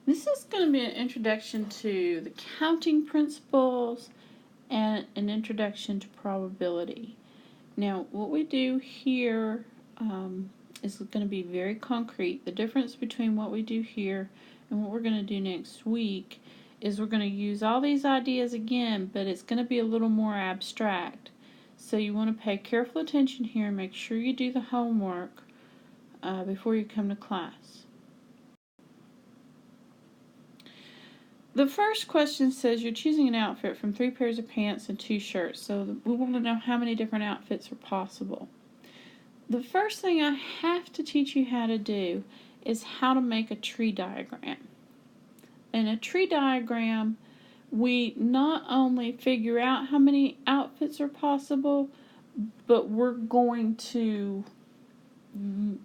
This is going to be an introduction to the counting principles and an introduction to probability. Now, what we do here is going to be very concrete. The difference between what we do here and what we're going to do next week is we're going to use all these ideas again, but it's going to be a little more abstract. So you want to pay careful attention here and make sure you do the homework before you come to class. The first question says you're choosing an outfit from 3 pairs of pants and 2 shirts. So we want to know how many different outfits are possible. The first thing I have to teach you how to do is how to make a tree diagram. In a tree diagram, we not only figure out how many outfits are possible, but we're going to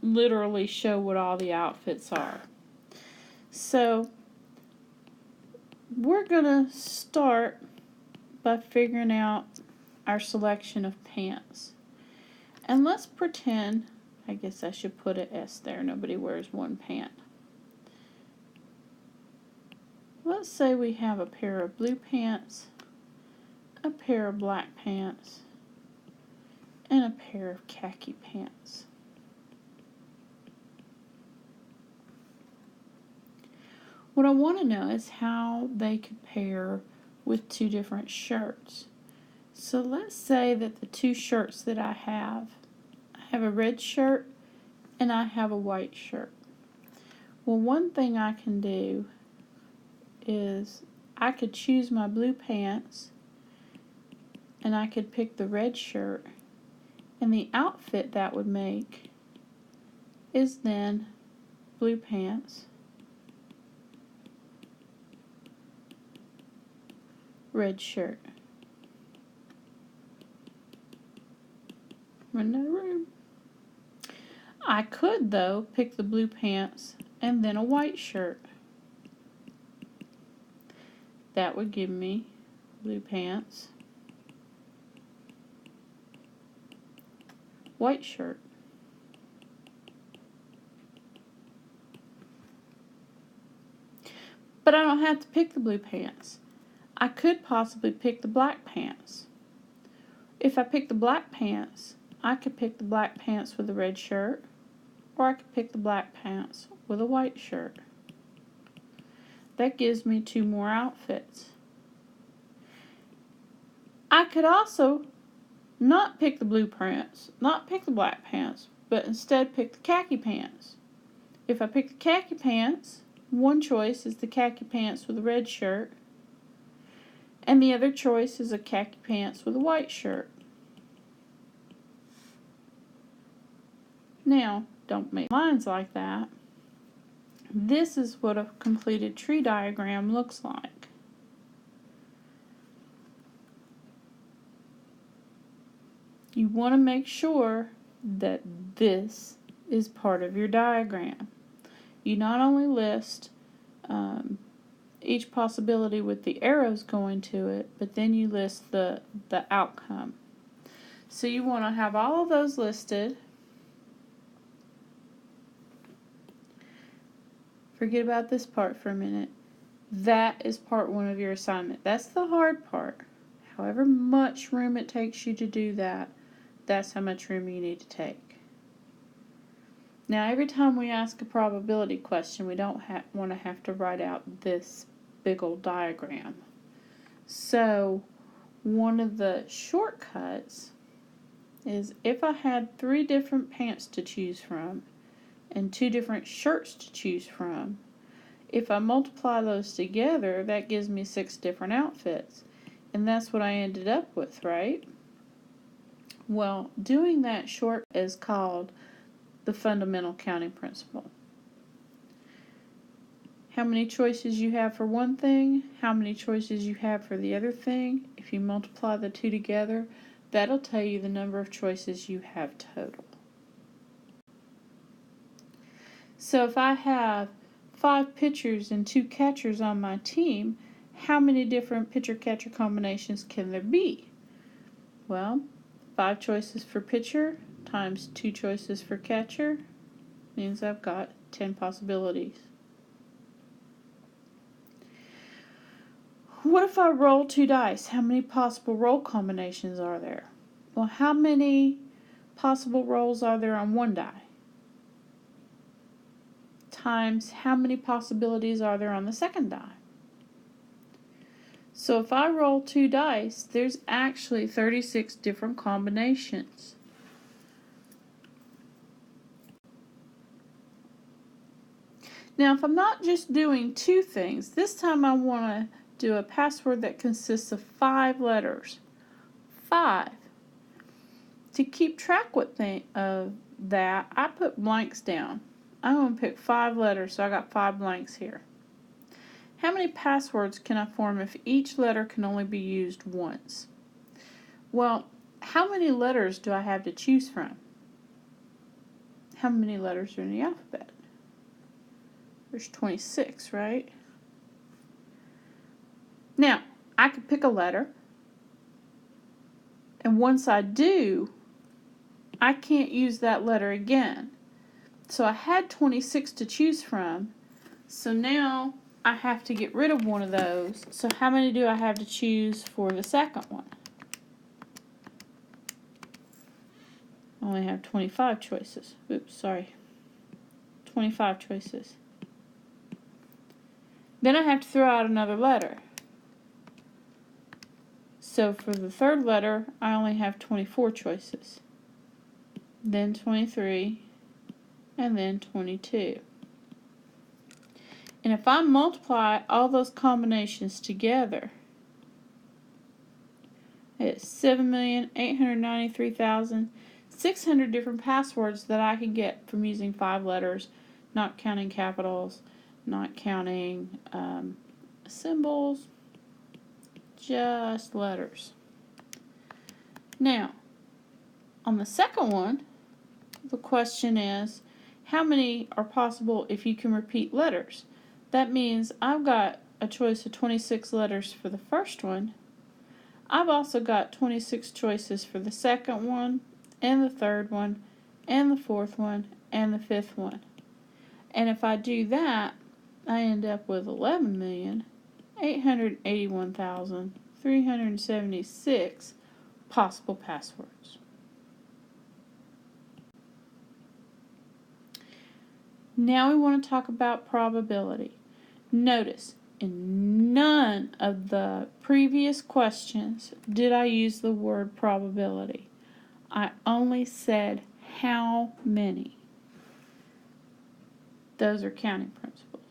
literally show what all the outfits are. So we're going to start by figuring out our selection of pants. And let's pretend, I guess I should put an S there, nobody wears one pant. Let's say we have a pair of blue pants, a pair of black pants, and a pair of khaki pants. What I want to know is how they compare with 2 different shirts. So let's say that the 2 shirts that I have a red shirt and I have a white shirt. Well, one thing I can do is I could choose my blue pants and I could pick the red shirt, and the outfit that would make is then blue pants, red shirt. Run out of room. I could, though, pick the blue pants and then a white shirt. That would give me blue pants, white shirt. But I don't have to pick the blue pants. I could possibly pick the black pants. If I pick the black pants, I could pick the black pants with a red shirt, or I could pick the black pants with a white shirt. That gives me 2 more outfits. I could also not pick the blue pants, not pick the black pants, but instead pick the khaki pants. If I pick the khaki pants, one choice is the khaki pants with a red shirt, and the other choice is a khaki pants with a white shirt. Now, don't make lines like that. This is what a completed tree diagram looks like. You want to make sure that this is part of your diagram. You not only list each possibility with the arrows going to it, but then you list the outcome. So you want to have all of those listed. Forget about this part for a minute. That is part 1 of your assignment. That's the hard part. However much room it takes you to do that, that's how much room you need to take. Now, every time we ask a probability question, we don't want to have to write out this big old diagram. So, one of the shortcuts is if I had 3 different pants to choose from and 2 different shirts to choose from, if I multiply those together, that gives me 6 different outfits. And that's what I ended up with, right? Well, doing that short is called the fundamental counting principle. How many choices you have for one thing, how many choices you have for the other thing. If you multiply the 2 together, that'll tell you the number of choices you have total. So if I have 5 pitchers and 2 catchers on my team, how many different pitcher-catcher combinations can there be? Well, 5 choices for pitcher times 2 choices for catcher means I've got 10 possibilities. What if I roll 2 dice? How many possible roll combinations are there? Well, how many possible rolls are there on 1 die? Times how many possibilities are there on the 2nd die? So if I roll 2 dice, there's actually 36 different combinations. Now, if I'm not just doing 2 things, this time I want to do a password that consists of 5 letters. 5. To keep track of that, I put blanks down. I'm going to pick 5 letters, so I got 5 blanks here. How many passwords can I form if each letter can only be used once? Well, how many letters do I have to choose from? How many letters are in the alphabet? There's 26, right? Now, I could pick a letter, and once I do, I can't use that letter again. So I had 26 to choose from, so now I have to get rid of one of those. So how many do I have to choose for the second one? I only have 25 choices. Oops, sorry. 25 choices. Then I have to throw out another letter. So for the third letter, I only have 24 choices. Then 23, and then 22. And if I multiply all those combinations together, it's 7,893,600 different passwords that I can get from using 5 letters, not counting capitals, not counting symbols, just letters. Now, on the second one, the question is, how many are possible if you can repeat letters? That means I've got a choice of 26 letters for the first one. I've also got 26 choices for the second one, and the third one, and the fourth one, and the fifth one. And if I do that, I end up with 11,881,376 possible passwords. Now we want to talk about probability. Notice, in none of the previous questions did I use the word probability. I only said how many. Those are counting principles.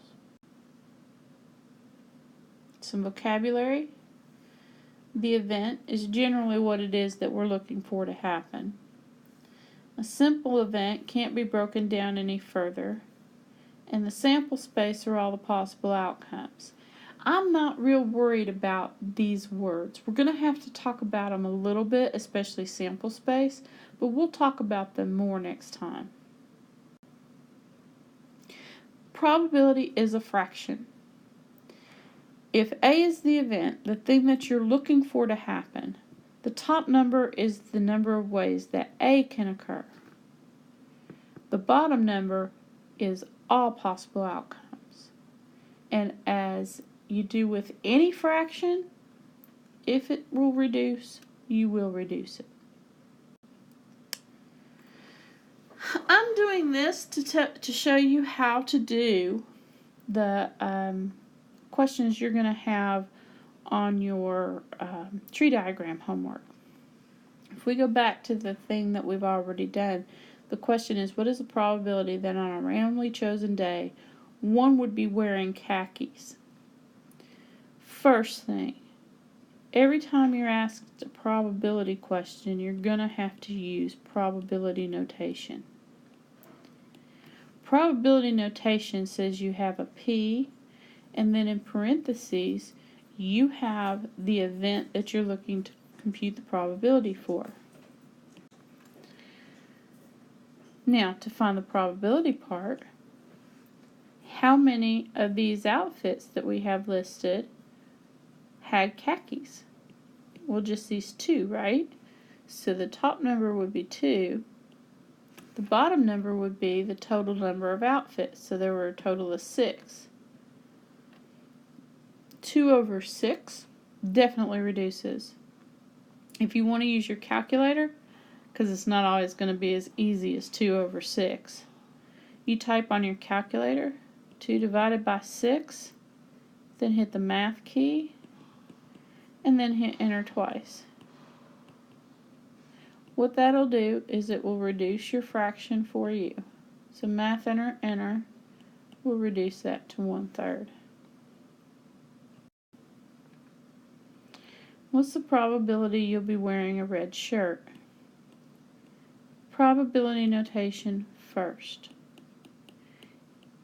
Some vocabulary. The event is generally what it is that we're looking for to happen. A simple event can't be broken down any further. And the sample space are all the possible outcomes. I'm not real worried about these words. We're going to have to talk about them a little bit, especially sample space, but we'll talk about them more next time. Probability is a fraction. If A is the event, the thing that you're looking for to happen, the top number is the number of ways that A can occur. The bottom number is all possible outcomes. And as you do with any fraction, if it will reduce, you will reduce it. I'm doing this to show you how to do the questions you're going to have on your tree diagram homework. If we go back to the thing that we've already done, the question is, what is the probability that on a randomly chosen day, one would be wearing khakis? First thing, every time you're asked a probability question, you're going to have to use probability notation. Probability notation says you have a P, and then in parentheses, you have the event that you're looking to compute the probability for. Now, to find the probability part, how many of these outfits that we have listed had khakis? Well, just these 2, right? So the top number would be 2. The bottom number would be the total number of outfits. So there were a total of 6. 2 over 6 definitely reduces. If you want to use your calculator, because it's not always going to be as easy as 2 over 6, you type on your calculator 2 divided by 6, then hit the math key, and then hit enter twice. What that'll do is it will reduce your fraction for you. So math enter will reduce that to 1/3. What's the probability you'll be wearing a red shirt? Probability notation first.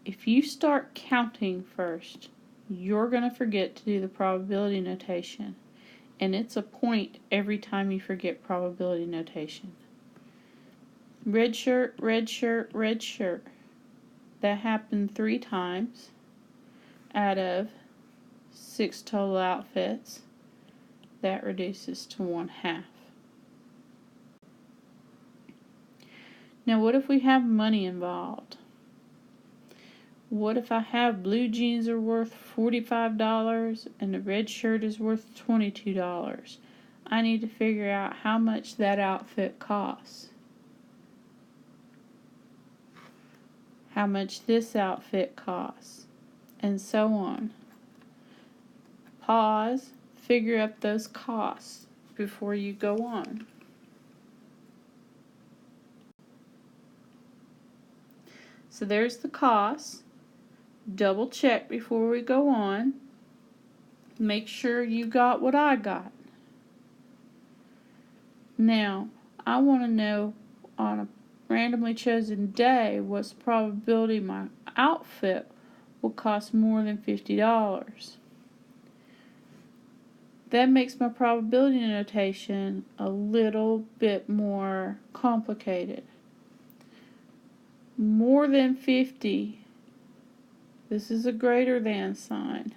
If you start counting first, you're going to forget to do the probability notation. And it's a point every time you forget probability notation. Red shirt, red shirt, red shirt. That happened 3 times out of 6 total outfits. That reduces to 1/2. Now what if we have money involved? What if I have blue jeans are worth $45 and the red shirt is worth $22? I need to figure out how much that outfit costs. How much this outfit costs, and so on. Pause, figure up those costs before you go on. So there's the costs. Double check before we go on. Make sure you got what I got. Now, I want to know on a randomly chosen day what's the probability my outfit will cost more than $50. That makes my probability notation a little bit more complicated. More than 50. This is a greater than sign.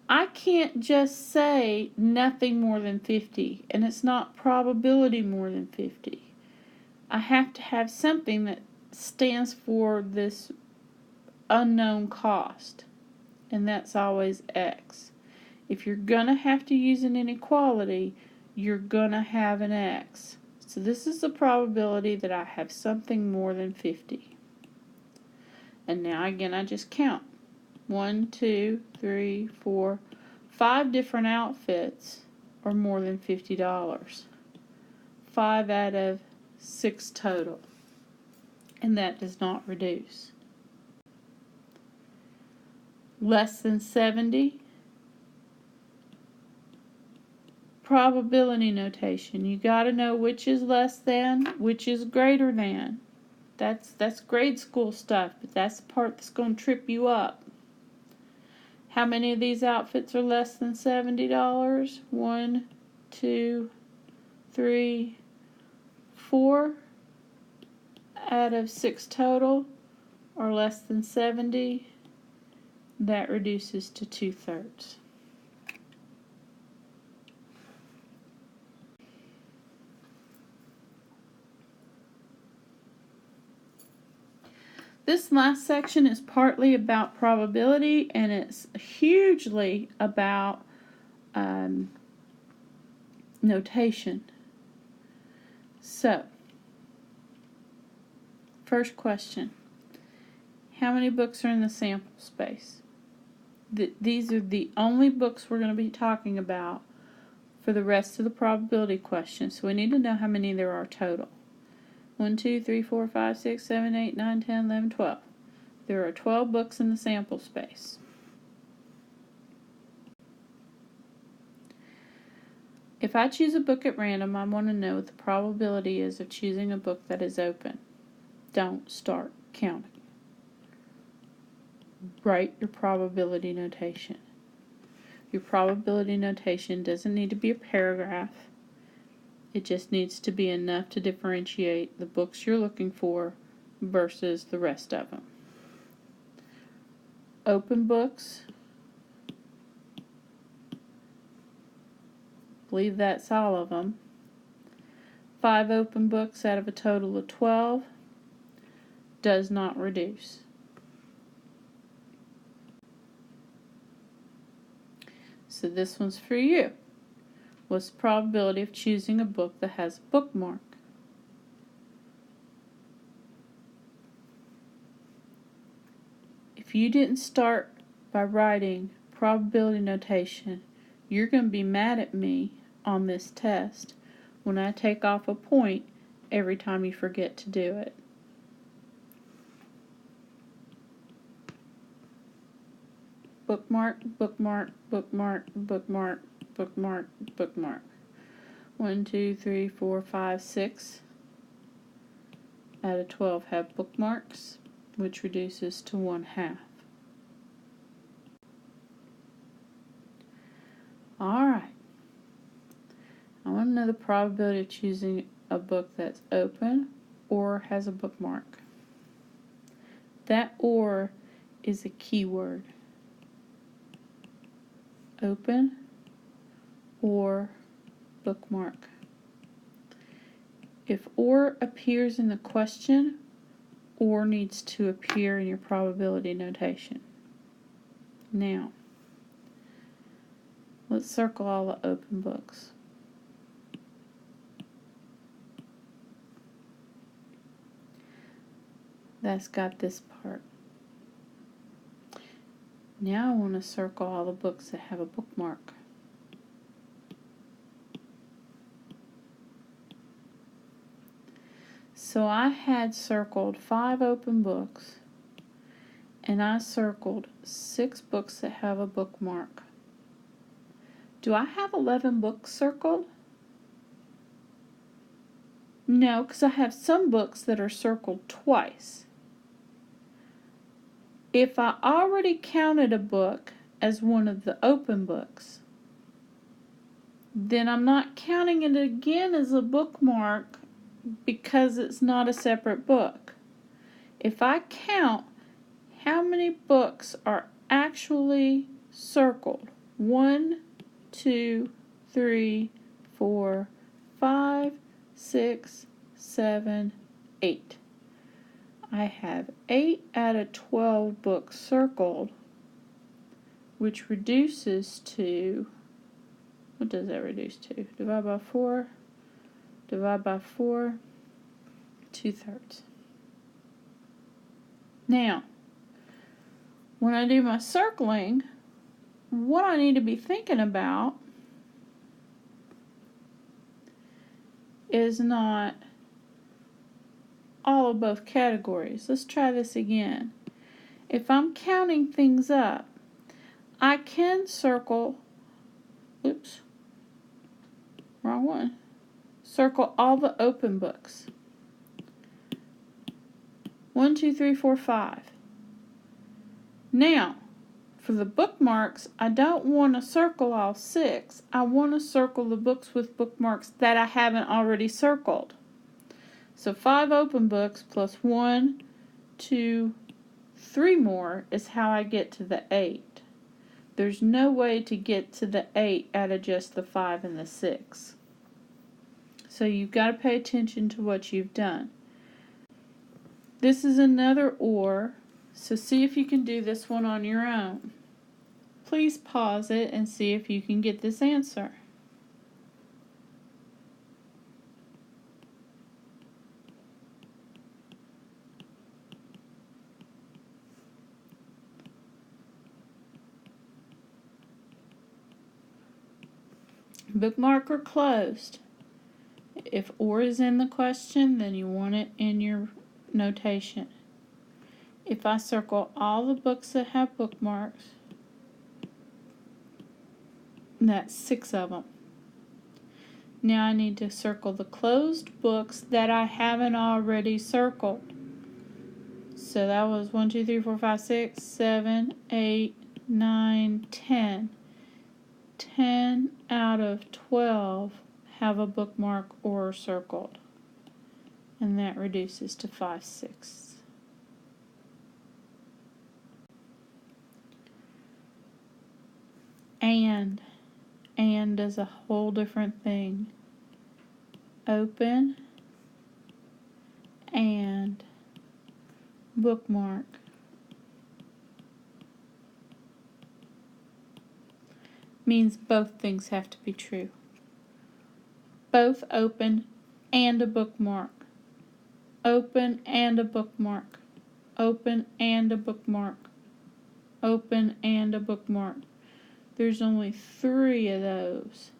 I can't just say nothing more than 50, and it's not probability more than 50. I have to have something that stands for this unknown cost, and that's always X. If you're going to have to use an inequality, you're going to have an X. So this is the probability that I have something more than 50. And now again, I just count. 1, 2, 3, 4, 5 different outfits are more than $50. 5 out of 6 total. And that does not reduce. Less than 70. Probability notation. You got to know which is less than, which is greater than. That's grade school stuff, but that's the part that's going to trip you up. How many of these outfits are less than $70? 1, 2, 3, 4 out of 6 total are less than 70. That reduces to 2/3. This last section is partly about probability, and it's hugely about notation. So, first question. How many books are in the sample space? These are the only books we're going to be talking about for the rest of the probability questions. So we need to know how many there are total. 1, 2, 3, 4, 5, 6, 7, 8, 9, 10, 11, 12. There are 12 books in the sample space. If I choose a book at random, I want to know what the probability is of choosing a book that is open. Don't start counting. Write your probability notation. Your probability notation doesn't need to be a paragraph. It just needs to be enough to differentiate the books you're looking for versus the rest of them. Open books. I believe that's all of them. 5 open books out of a total of 12 does not reduce. So this one's for you. What's the probability of choosing a book that has a bookmark? If you didn't start by writing probability notation, you're going to be mad at me on this test when I take off a point every time you forget to do it. Bookmark, bookmark, bookmark, bookmark, bookmark, bookmark. 1, 2, 3, 4, 5, 6 out of 12 have bookmarks, which reduces to 1/2. Alright. I want to know the probability of choosing a book that's open or has a bookmark. That "or" is a keyword. Open or bookmark. If "or" appears in the question, "or" needs to appear in your probability notation. Now, let's circle all the open books. That's got this part. Now I want to circle all the books that have a bookmark. So I had circled 5 open books, and I circled 6 books that have a bookmark. Do I have 11 books circled? No, because I have some books that are circled twice. If I already counted a book as one of the open books, then I'm not counting it again as a bookmark because it's not a separate book. If I count how many books are actually circled, 1, 2, 3, 4, 5, 6, 7, 8. I have 8 out of 12 books circled, which reduces to, what does that reduce to? Divide by 4, 2/3. Now, when I do my circling, what I need to be thinking about is not all of both categories. Let's try this again. If I'm counting things up, I can circle, oops, wrong one. Circle all the open books. 1, 2, 3, 4, 5. Now, for the bookmarks, I don't want to circle all 6. I want to circle the books with bookmarks that I haven't already circled. So 5 open books plus 1, 2, 3 more is how I get to the 8. There's no way to get to the 8 out of just the 5 and the 6. So you've got to pay attention to what you've done. This is another "or", so see if you can do this one on your own. Please pause it and see if you can get this answer. Bookmark or closed. If "or" is in the question, then you want it in your notation. If I circle all the books that have bookmarks, that's 6 of them. Now I need to circle the closed books that I haven't already circled. So that was 1, 2, 3, 4, 5, 6, 7, 8, 9, 10. 10 out of 12 have a bookmark or circled, and that reduces to 5/6. And is a whole different thing. Open and bookmark means both things have to be true. Both open and a bookmark. Open and a bookmark. Open and a bookmark. Open and a bookmark. There's only 3 of those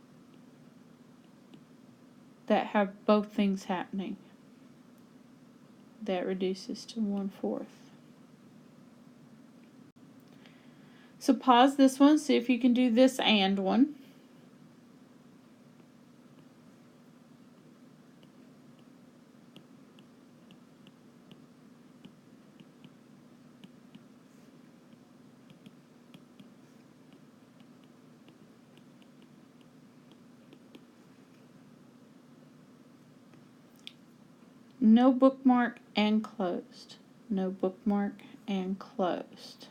that have both things happening. That reduces to 1/4. So pause this one, see if you can do this and one. No bookmark and closed. No bookmark and closed.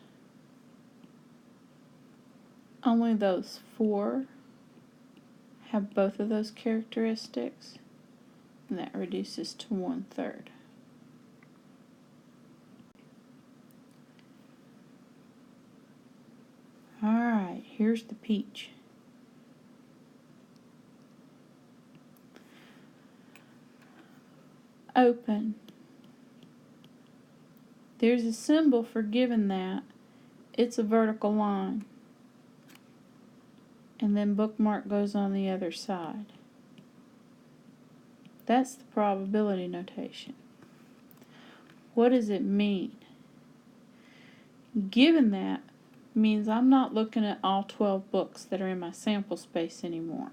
Only those 4 have both of those characteristics, and that reduces to 1/3. Alright, here's the peach. Open. There's a symbol for giving that. It's a vertical line. And then bookmark goes on the other side. That's the probability notation. What does it mean? Given that means I'm not looking at all 12 books that are in my sample space anymore.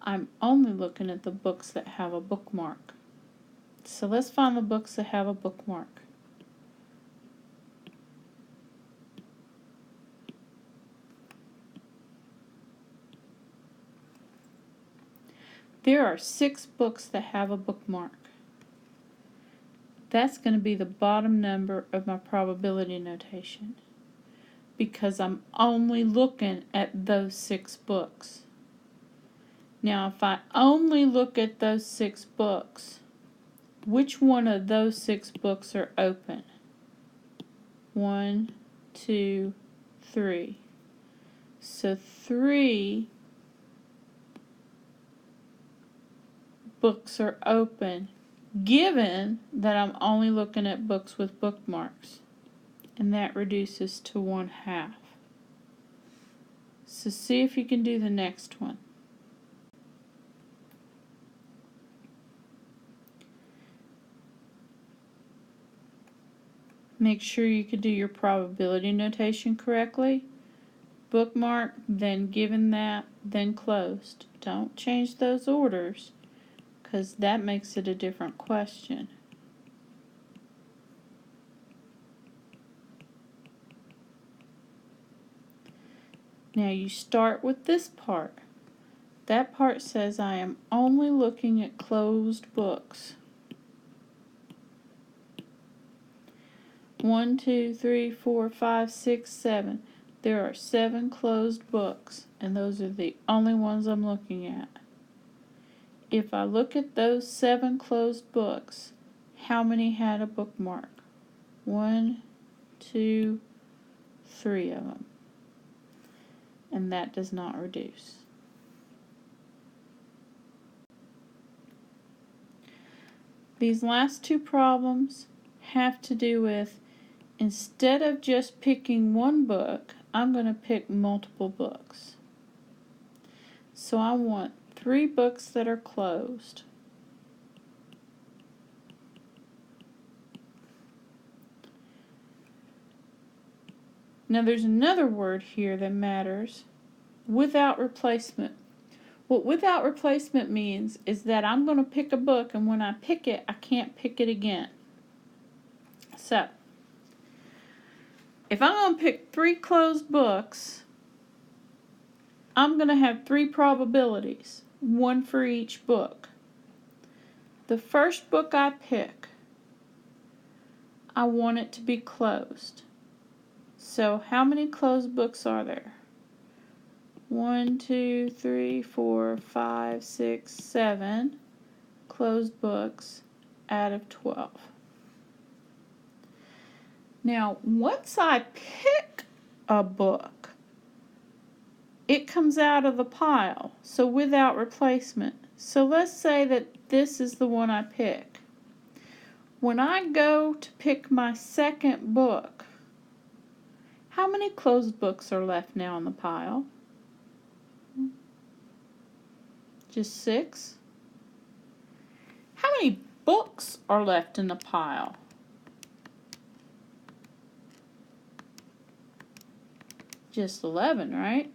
I'm only looking at the books that have a bookmark. So let's find the books that have a bookmark. There are 6 books that have a bookmark. That's going to be the bottom number of my probability notation because I'm only looking at those 6 books. Now, if I only look at those 6 books, which one of those 6 books are open? 1, 2, 3. So 3 books are open, given that I'm only looking at books with bookmarks. And that reduces to 1/2. So see if you can do the next one. Make sure you can do your probability notation correctly. Bookmark, then given that, then closed. Don't change those orders, because that makes it a different question. Now you start with this part. That part says I am only looking at closed books. 1, 2, 3, 4, 5, 6, 7. There are 7 closed books, and those are the only ones I'm looking at. If I look at those 7 closed books, how many had a bookmark? 1, 2, 3 of them. And that does not reduce. These last 2 problems have to do with, instead of just picking one book, I'm going to pick multiple books. So I want 3 books that are closed. Now there's another word here that matters. Without replacement. What without replacement means is that I'm going to pick a book, and when I pick it, I can't pick it again. So, if I'm going to pick 3 closed books, I'm going to have 3 probabilities, 1 for each book. The first book I pick, I want it to be closed. So how many closed books are there? 1, 2, 3, 4, 5, 6, 7 closed books out of 12. Now, once I pick a book, it comes out of the pile, so without replacement. So let's say that this is the one I pick. When I go to pick my second book, how many closed books are left now in the pile? Just 6. How many books are left in the pile? Just 11, right?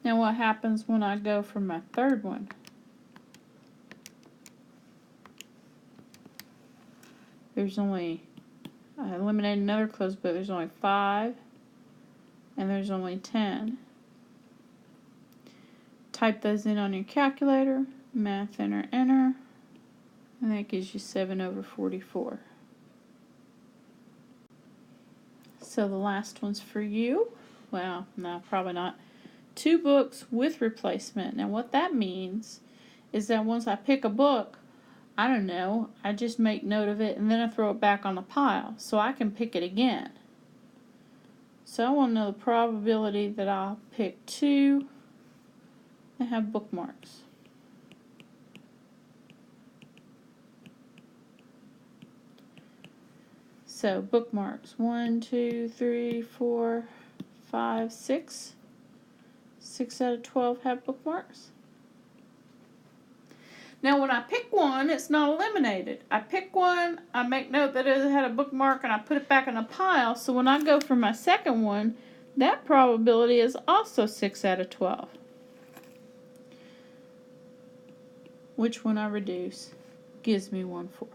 Now what happens when I go for my third one? There's only, I eliminated another closed book, there's only 5, and there's only 10. Type those in on your calculator, math enter, enter, and that gives you 7/44. So the last one's for you. Well, no, probably not. 2 books with replacement. Now what that means is that once I pick a book, I don't know, I just make note of it and then I throw it back on the pile so I can pick it again. So I want to know the probability that I'll pick 2 and have bookmarks. So bookmarks, 1, 2, 3, 4, 5, 6. 6 out of 12 have bookmarks. Now when I pick one, it's not eliminated. I pick one, I make note that it had a bookmark, and I put it back in a pile. So when I go for my second one, that probability is also 6 out of 12. Which one I reduce gives me 1/4.